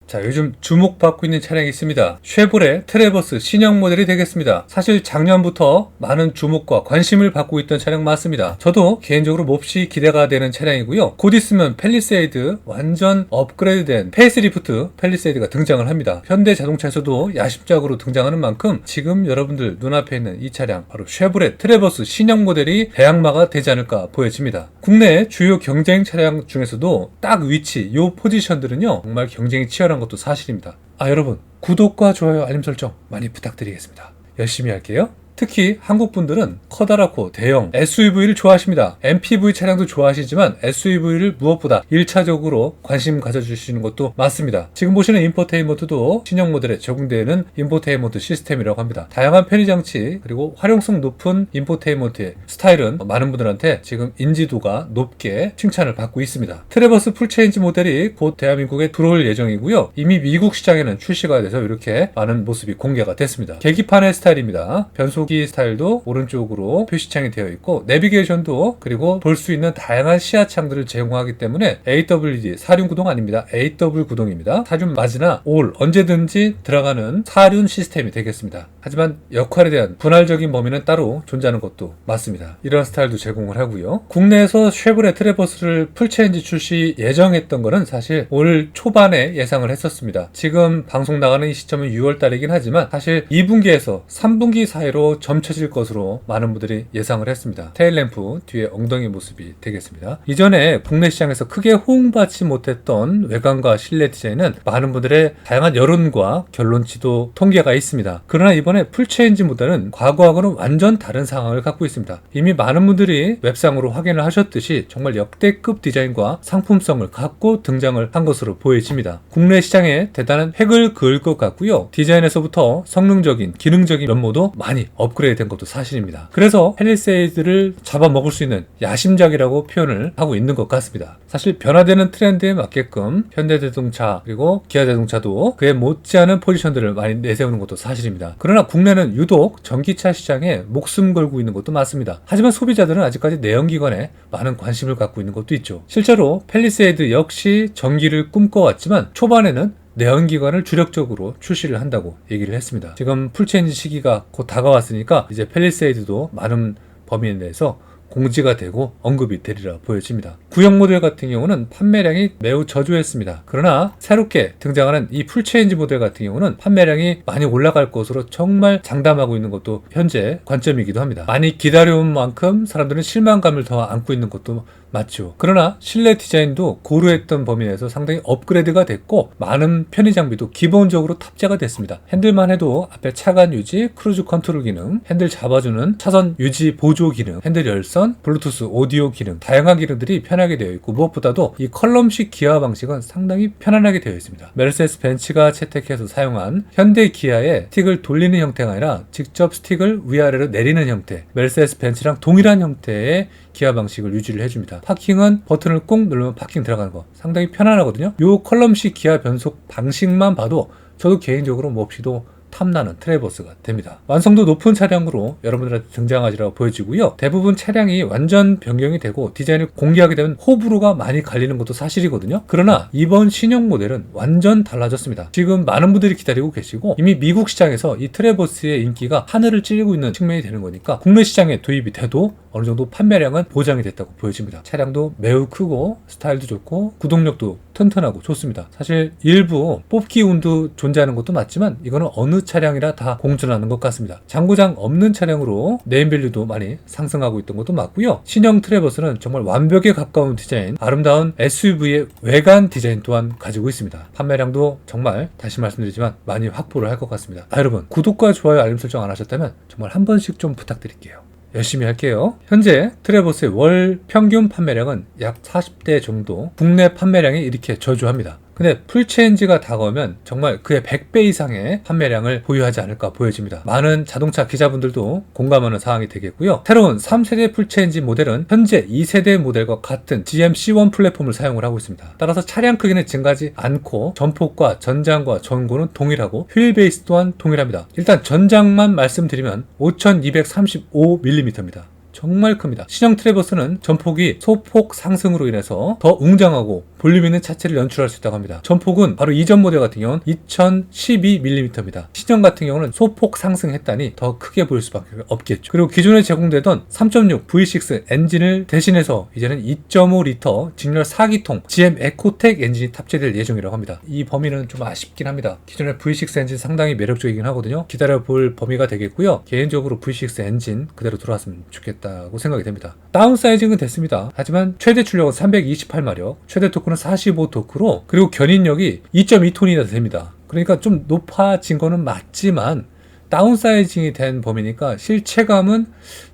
자, 요즘 주목받고 있는 차량이 있습니다. 쉐보레 트래버스 신형 모델이 되겠습니다. 사실 작년부터 많은 주목과 관심을 받고 있던 차량 맞습니다. 저도 개인적으로 몹시 기대가 되는 차량이고요. 곧 있으면 팰리세이드 완전 업그레이드된 페이스리프트 팰리세이드가 등장을 합니다. 현대자동차에서도 야심작으로 등장하는 만큼 지금 여러분들 눈앞에 있는 이 차량 바로 쉐보레 트래버스 신형 모델이 대항마가 되지 않을까 보여집니다. 국내 주요 경쟁 차량 중에서도 딱 위치, 요 포지션들은요 정말 경쟁이 치열한 것도 사실입니다. 여러분 구독과 좋아요 알림 설정 많이 부탁드리겠습니다. 열심히 할게요. 특히 한국분들은 커다랗고 대형 SUV를 좋아하십니다. MPV 차량도 좋아하시지만 SUV를 무엇보다 1차적으로 관심 가져주시는 것도 맞습니다. 지금 보시는 인포테인먼트도 신형 모델에 적용되는 인포테인먼트 시스템이라고 합니다. 다양한 편의장치 그리고 활용성 높은 인포테인먼트의 스타일은 많은 분들한테 지금 인지도가 높게 칭찬을 받고 있습니다. 트래버스 풀체인지 모델이 곧 대한민국에 들어올 예정이고요. 이미 미국 시장에는 출시가 돼서 이렇게 많은 모습이 공개가 됐습니다. 계기판의 스타일입니다. 변속 스타일도 오른쪽으로 표시창이 되어 있고 내비게이션도 그리고 볼 수 있는 다양한 시야창들을 제공하기 때문에 AWD 사륜 구동 아닙니다. AW 구동입니다. 사륜 맞으나 올 언제든지 들어가는 사륜 시스템이 되겠습니다. 하지만 역할에 대한 분할적인 범위는 따로 존재하는 것도 맞습니다. 이런 스타일도 제공을 하고요. 국내에서 쉐보레 트래버스를 풀체인지 출시 예정했던 거는 사실 올 초반에 예상을 했었습니다. 지금 방송 나가는 이 시점은 6월 달이긴 하지만 사실 2분기에서 3분기 사이로 점쳐질 것으로 많은 분들이 예상을 했습니다. 테일램프 뒤에 엉덩이 모습이 되겠습니다. 이전에 국내 시장에서 크게 호응받지 못했던 외관과 실내 디자인은 많은 분들의 다양한 여론과 결론치도 통계가 있습니다. 그러나 이번에 풀체인지 모델은 과거하고는 완전 다른 상황을 갖고 있습니다. 이미 많은 분들이 웹상으로 확인을 하셨듯이 정말 역대급 디자인과 상품성을 갖고 등장을 한 것으로 보여집니다. 국내 시장에 대단한 획을 그을 것 같고요. 디자인에서부터 성능적인 기능적인 면모도 많이 업그레이드 된 것도 사실입니다. 그래서 팰리세이드를 잡아먹을 수 있는 야심작이라고 표현을 하고 있는 것 같습니다. 사실 변화되는 트렌드에 맞게끔 현대자동차 그리고 기아자동차도 그에 못지않은 포지션들을 많이 내세우는 것도 사실입니다. 그러나 국내는 유독 전기차 시장에 목숨 걸고 있는 것도 맞습니다. 하지만 소비자들은 아직까지 내연기관에 많은 관심을 갖고 있는 것도 있죠. 실제로 팰리세이드 역시 전기를 꿈꿔왔지만 초반에는 내연기관을 주력적으로 출시를 한다고 얘기를 했습니다. 지금 풀체인지 시기가 곧 다가왔으니까 이제 팰리세이드도 많은 범위에 대해서 공지가 되고 언급이 되리라 보여집니다. 구형 모델 같은 경우는 판매량이 매우 저조했습니다. 그러나 새롭게 등장하는 이 풀체인지 모델 같은 경우는 판매량이 많이 올라갈 것으로 정말 장담하고 있는 것도 현재 관점이기도 합니다. 많이 기다려온 만큼 사람들은 실망감을 더 안고 있는 것도 맞죠. 그러나 실내 디자인도 고려했던 범위 내에서 상당히 업그레이드가 됐고 많은 편의 장비도 기본적으로 탑재가 됐습니다. 핸들만 해도 앞에 차간 유지, 크루즈 컨트롤 기능, 핸들 잡아주는 차선 유지 보조 기능, 핸들 열선, 블루투스 오디오 기능, 다양한 기능들이 편하게 되어 있고 무엇보다도 이 컬럼식 기아 방식은 상당히 편안하게 되어 있습니다. 메르세데스 벤츠가 채택해서 사용한 현대 기아의 스틱을 돌리는 형태가 아니라 직접 스틱을 위아래로 내리는 형태, 메르세데스 벤츠랑 동일한 형태의 기아 방식을 유지를 해줍니다. 파킹은 버튼을 꾹 누르면 파킹 들어가는 거 상당히 편안하거든요. 이 컬럼식 기아 변속 방식만 봐도 저도 개인적으로 몹시도 탐나는 트래버스가 됩니다. 완성도 높은 차량으로 여러분들한테 등장하리라고 보여지고요. 대부분 차량이 완전 변경이 되고 디자인을 공개하게 되면 호불호가 많이 갈리는 것도 사실이거든요. 그러나 이번 신형 모델은 완전 달라졌습니다. 지금 많은 분들이 기다리고 계시고 이미 미국 시장에서 이 트래버스의 인기가 하늘을 찌르고 있는 측면이 되는 거니까 국내 시장에 도입이 돼도 어느 정도 판매량은 보장이 됐다고 보여집니다. 차량도 매우 크고 스타일도 좋고 구동력도 튼튼하고 좋습니다. 사실 일부 뽑기 운도 존재하는 것도 맞지만 이거는 어느 차량이라 다 공존하는 것 같습니다. 장고장 없는 차량으로 네임밸류도 많이 상승하고 있던 것도 맞고요. 신형 트래버스는 정말 완벽에 가까운 디자인, 아름다운 SUV의 외관 디자인 또한 가지고 있습니다. 판매량도 정말 다시 말씀드리지만 많이 확보를 할 것 같습니다. 여러분 구독과 좋아요 알림 설정 안 하셨다면 정말 한 번씩 좀 부탁드릴게요. 열심히 할게요. 현재 트래버스의 월 평균 판매량은 약 40대 정도, 국내 판매량이 이렇게 저조합니다. 근데 풀체인지가 다가오면 정말 그의 100배 이상의 판매량을 보유하지 않을까 보여집니다. 많은 자동차 기자분들도 공감하는 사항이 되겠고요. 새로운 3세대 풀체인지 모델은 현재 2세대 모델과 같은 GM-C1 플랫폼을 사용을 하고 있습니다. 따라서 차량 크기는 증가하지 않고 전폭과 전장과 전고는 동일하고 휠 베이스 또한 동일합니다. 일단 전장만 말씀드리면 5235mm입니다. 정말 큽니다. 신형 트래버스는 전폭이 소폭 상승으로 인해서 더 웅장하고 볼륨 있는 차체를 연출할 수 있다고 합니다. 전폭은 바로 이전 모델 같은 경우는 2012mm입니다. 신형 같은 경우는 소폭 상승했다니 더 크게 보일 수밖에 없겠죠. 그리고 기존에 제공되던 3.6 V6 엔진을 대신해서 이제는 2.5L 직렬 4기통 GM 에코텍 엔진이 탑재될 예정이라고 합니다. 이 범위는 좀 아쉽긴 합니다. 기존의 V6 엔진 상당히 매력적이긴 하거든요. 기다려볼 범위가 되겠고요. 개인적으로 V6 엔진 그대로 들어왔으면 좋겠다고 생각이 됩니다. 다운사이징은 됐습니다. 하지만 최대 출력은 328마력, 최대 토크는 45토크로 그리고 견인력이 2.2톤이나 됩니다. 그러니까 좀 높아진 거는 맞지만 다운사이징이 된 범위니까 실체감은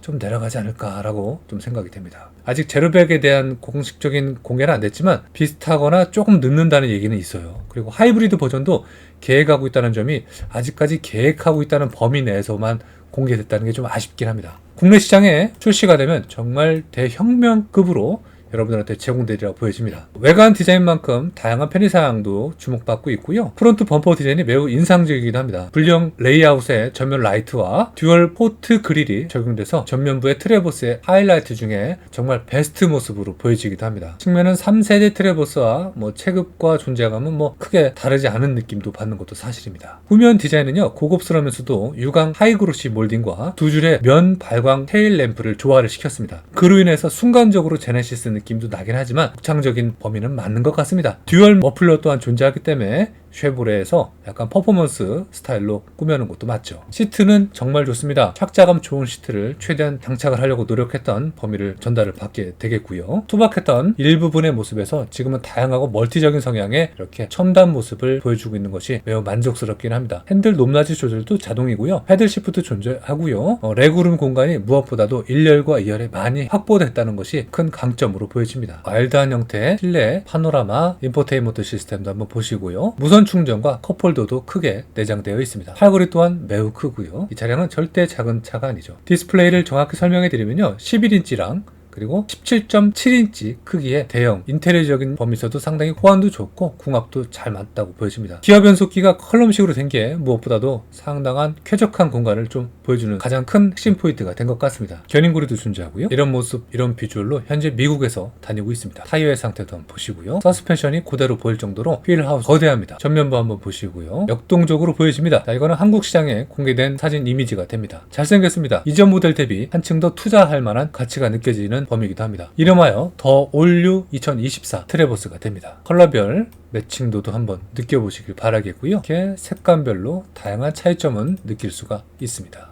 좀 내려가지 않을까라고 좀 생각이 됩니다. 아직 제로백에 대한 공식적인 공개는 안 됐지만 비슷하거나 조금 늦는다는 얘기는 있어요. 그리고 하이브리드 버전도 계획하고 있다는 점이 아직까지 계획하고 있다는 범위 내에서만 공개됐다는 게 좀 아쉽긴 합니다. 국내 시장에 출시가 되면 정말 대혁명급으로 여러분들한테 제공되리라고 보여집니다. 외관 디자인만큼 다양한 편의사항도 주목받고 있고요. 프론트 범퍼 디자인이 매우 인상적이기도 합니다. 불량 레이아웃에 전면 라이트와 듀얼 포트 그릴이 적용돼서 전면부의 트래버스의 하이라이트 중에 정말 베스트 모습으로 보여지기도 합니다. 측면은 3세대 트래버스와 체급과 존재감은 크게 다르지 않은 느낌도 받는 것도 사실입니다. 후면 디자인은요, 고급스러우면서도 유광 하이그로시 몰딩과 두 줄의 면 발광 테일 램프를 조화를 시켰습니다. 그로 인해서 순간적으로 제네시스 느낌도 나긴 하지만 독창적인 범위는 맞는 것 같습니다. 듀얼 머플러 또한 존재하기 때문에 쉐보레에서 약간 퍼포먼스 스타일로 꾸며놓은 것도 맞죠. 시트는 정말 좋습니다. 착자감 좋은 시트를 최대한 장착을 하려고 노력했던 범위를 전달을 받게 되겠고요. 투박했던 일부분의 모습에서 지금은 다양하고 멀티적인 성향의 이렇게 첨단 모습을 보여주고 있는 것이 매우 만족스럽긴 합니다. 핸들 높낮이 조절도 자동이고요. 패들 시프트 존재하고요. 레그룸 공간이 무엇보다도 1열과 2열에 많이 확보됐다는 것이 큰 강점으로 보여집니다. 와일드한 형태의 실내 파노라마 인포테인먼트 시스템도 한번 보시고요. 무선 충전과 컵홀더도 크게 내장되어 있습니다. 팔걸이 또한 매우 크고요. 이 차량은 절대 작은 차가 아니죠. 디스플레이를 정확히 설명해 드리면요, 11인치랑 그리고 17.7인치 크기의 대형 인테리어적인 범위에서도 상당히 호환도 좋고 궁합도 잘 맞다고 보여집니다. 기어 변속기가 컬럼식으로 된 게 무엇보다도 상당한 쾌적한 공간을 좀 보여주는 가장 큰 핵심 포인트가 된 것 같습니다. 견인구리도 존재하고요. 이런 모습, 이런 비주얼로 현재 미국에서 다니고 있습니다. 타이어의 상태도 한번 보시고요. 서스펜션이 그대로 보일 정도로 휠하우스 거대합니다. 전면부 한번 보시고요. 역동적으로 보여집니다. 자, 이거는 한국 시장에 공개된 사진 이미지가 됩니다. 잘생겼습니다. 이전 모델 대비 한층 더 투자할 만한 가치가 느껴지는 범위이기도 합니다. 이름하여 더 올류 2024 트래버스가 됩니다. 컬러별 매칭도도 한번 느껴보시길 바라겠고요. 이렇게 색감별로 다양한 차이점은 느낄 수가 있습니다.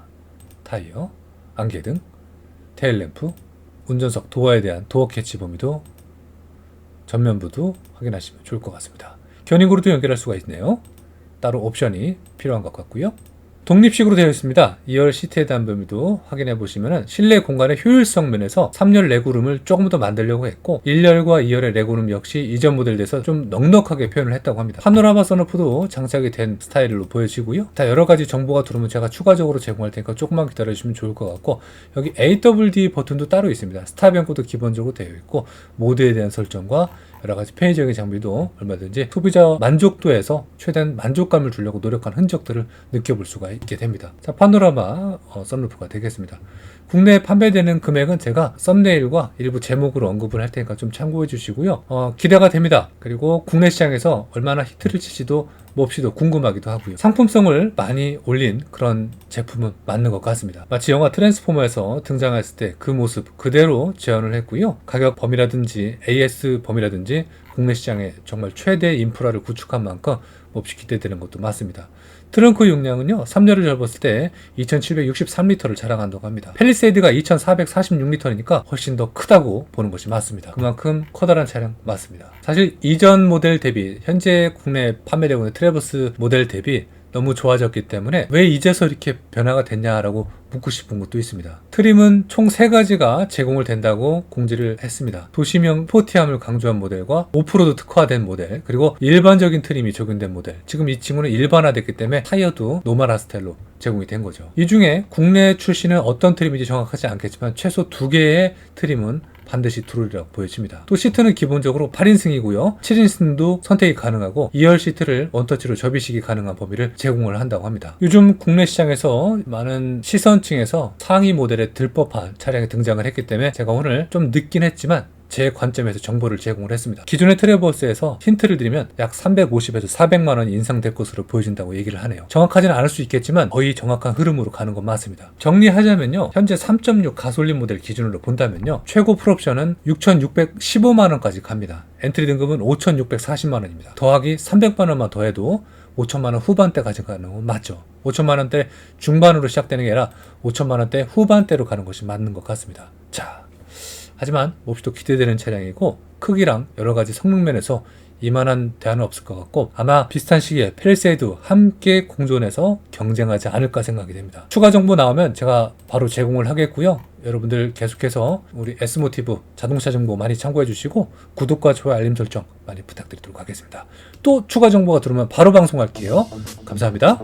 타이어, 안개등, 테일램프, 운전석 도어에 대한 도어 캐치 범위도 전면부도 확인하시면 좋을 것 같습니다. 견인구로도 연결할 수가 있네요. 따로 옵션이 필요한 것 같고요. 독립식으로 되어 있습니다. 2열 시트에 대한 범위도 확인해 보시면 실내 공간의 효율성 면에서 3열 레그룸을 조금 더 만들려고 했고 1열과 2열의 레그룸 역시 이전 모델에서 좀 넉넉하게 표현을 했다고 합니다. 파노라마 선루프도 장착이 된 스타일로 보여지고요. 다 여러가지 정보가 들어오면 제가 추가적으로 제공할 테니까 조금만 기다려주시면 좋을 것 같고, 여기 AWD 버튼도 따로 있습니다. 스탑 앤고도 기본적으로 되어 있고 모드에 대한 설정과 여러가지 편의적인 장비도 얼마든지 소비자 만족도에서 최대한 만족감을 주려고 노력한 흔적들을 느껴볼 수가 있게 됩니다. 자, 파노라마 썬루프가 되겠습니다. 국내에 판매되는 금액은 제가 썸네일과 일부 제목으로 언급을 할 테니까 좀 참고해 주시고요. 기대가 됩니다. 그리고 국내 시장에서 얼마나 히트를 칠지도 몹시도 궁금하기도 하고요. 상품성을 많이 올린 그런 제품은 맞는 것 같습니다. 마치 영화 트랜스포머에서 등장했을 때 그 모습 그대로 재현을 했고요. 가격 범위라든지 AS 범위라든지 국내 시장에 정말 최대 인프라를 구축한 만큼 몹시 기대되는 것도 맞습니다. 트렁크 용량은요, 3열을 접었을 때 2763리터를 자랑한다고 합니다. 팰리세이드가 2446리터니까 훨씬 더 크다고 보는 것이 맞습니다. 그만큼 커다란 차량 맞습니다. 사실 이전 모델 대비 현재 국내 판매되고 있는 트래버스 모델 대비 너무 좋아졌기 때문에 왜 이제서 이렇게 변화가 됐냐라고 묻고 싶은 것도 있습니다. 트림은 총 3가지가 제공을 된다고 공지를 했습니다. 도시명 스포티함을 강조한 모델과 오프로드 특화된 모델, 그리고 일반적인 트림이 적용된 모델. 지금 이 친구는 일반화됐기 때문에 타이어도 노멀한 스타일로 제공이 된 거죠. 이 중에 국내 출시는 어떤 트림인지 정확하지 않겠지만 최소 2개의 트림은 반드시 들어오리라고 보여집니다. 또 시트는 기본적으로 8인승이고요. 7인승도 선택이 가능하고 2열 시트를 원터치로 접이식이 가능한 범위를 제공을 한다고 합니다. 요즘 국내 시장에서 많은 시선층에서 상위 모델에 들법한 차량이 등장을 했기 때문에 제가 오늘 좀 늦긴 했지만 제 관점에서 정보를 제공을 했습니다. 기존의 트래버스에서 힌트를 드리면 약 350에서 400만 원이 인상될 것으로 보여진다고 얘기를 하네요. 정확하지는 않을 수 있겠지만 거의 정확한 흐름으로 가는 건 맞습니다. 정리하자면요, 현재 3.6 가솔린 모델 기준으로 본다면요, 최고 풀옵션은 6,615만 원까지 갑니다. 엔트리 등급은 5,640만 원입니다. 더하기 300만 원만 더해도 5천만 원 후반대 가져가는 건 맞죠. 5천만 원대 중반으로 시작되는 게 아니라 5천만 원대 후반대로 가는 것이 맞는 것 같습니다. 자, 하지만 몹시도 기대되는 차량이고 크기랑 여러 가지 성능 면에서 이만한 대안은 없을 것 같고 아마 비슷한 시기에 펠리세이드 함께 공존해서 경쟁하지 않을까 생각이 됩니다. 추가 정보 나오면 제가 바로 제공을 하겠고요. 여러분들 계속해서 우리 S모티브 자동차 정보 많이 참고해 주시고 구독과 좋아요 알림 설정 많이 부탁드리도록 하겠습니다. 또 추가 정보가 들어오면 바로 방송할게요. 감사합니다.